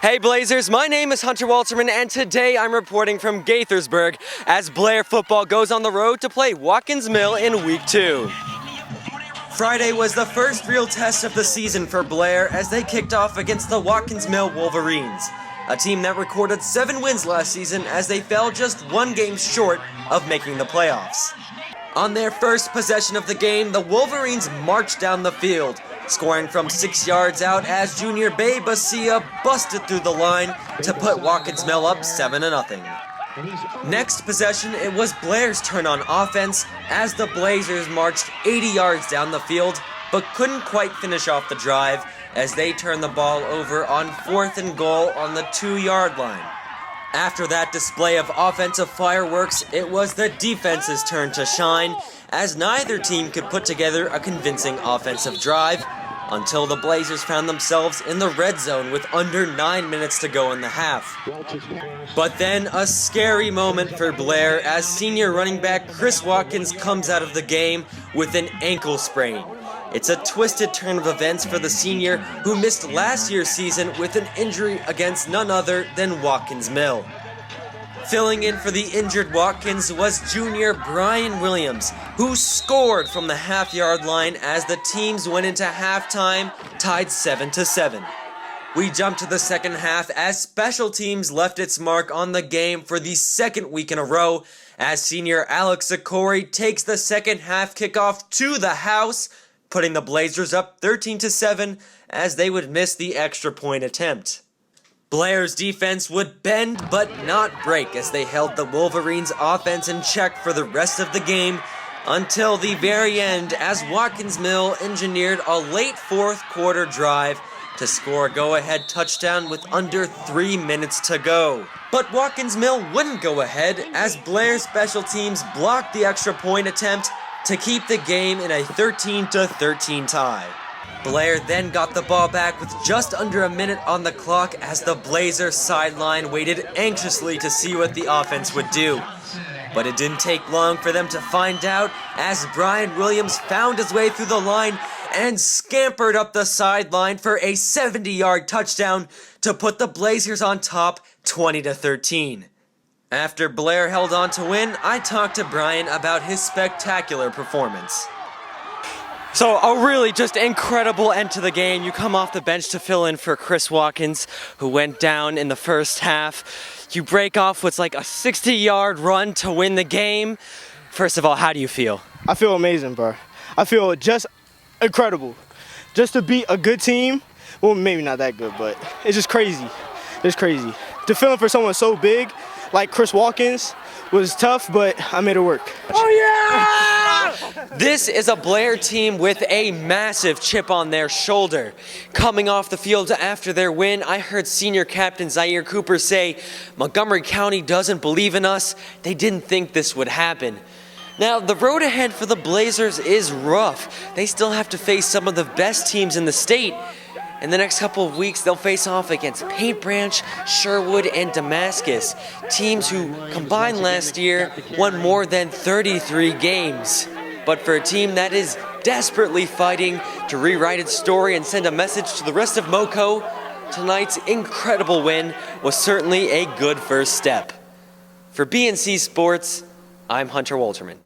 Hey Blazers, my name is Hunter Walterman and today I'm reporting from Gaithersburg as Blair football goes on the road to play Watkins Mill in Week 2. Friday was the first real test of the season for Blair as they kicked off against the Watkins Mill Wolverines, a team that recorded 7 wins last season as they fell just 1 game short of making the playoffs. On their first possession of the game, the Wolverines marched down the field, scoring from 6 yards out as junior Bae Basia busted through the line to put Watkins Mill up 7-0. Next possession, it was Blair's turn on offense as the Blazers marched 80 yards down the field, but couldn't quite finish off the drive as they turned the ball over on 4th and goal on the 2-yard line. After that display of offensive fireworks, it was the defense's turn to shine as neither team could put together a convincing offensive drive until the Blazers found themselves in the red zone with under 9 minutes to go in the half. But then a scary moment for Blair as senior running back Chris Watkins comes out of the game with an ankle sprain. It's a twisted turn of events for the senior who missed last year's season with an injury against none other than Watkins Mill. Filling in for the injured Watkins was junior Brian Williams, who scored from the half-yard line as the teams went into halftime tied 7-7. We jumped to the second half as special teams left its mark on the game for the second week in a row as senior Alex Zakori takes the second half kickoff to the house, putting the Blazers up 13-7 as they would miss the extra point attempt. Blair's defense would bend but not break as they held the Wolverines' offense in check for the rest of the game until the very end as Watkins Mill engineered a late fourth quarter drive to score a go-ahead touchdown with under 3 minutes to go. But Watkins Mill wouldn't go ahead as Blair's special teams blocked the extra point attempt to keep the game in a 13-13 tie. Blair then got the ball back with just under a minute on the clock as the Blazers sideline waited anxiously to see what the offense would do. But it didn't take long for them to find out as Brian Williams found his way through the line and scampered up the sideline for a 70-yard touchdown to put the Blazers on top 20-13. After Blair held on to win, I talked to Brian about his spectacular performance. So a really just incredible end to the game. You come off the bench to fill in for Chris Watkins, who went down in the first half. You break off what's like a 60-yard run to win the game. First of all, how do you feel? I feel amazing, bro. I feel just incredible. Just to beat a good team, well, maybe not that good, but it's just crazy. It's crazy. To fill in for someone so big like Chris Watkins was tough, but I made it work. Oh yeah! This is a Blair team with a massive chip on their shoulder. Coming off the field after their win, I heard senior captain Zaire Cooper say, "Montgomery County doesn't believe in us. They didn't think this would happen." Now, the road ahead for the Blazers is rough. They still have to face some of the best teams in the state. In the next couple of weeks, they'll face off against Paint Branch, Sherwood, and Damascus, teams who combined last year won more than 33 games. But for a team that is desperately fighting to rewrite its story and send a message to the rest of MoCo, tonight's incredible win was certainly a good first step. For BNC Sports, I'm Hunter Walterman.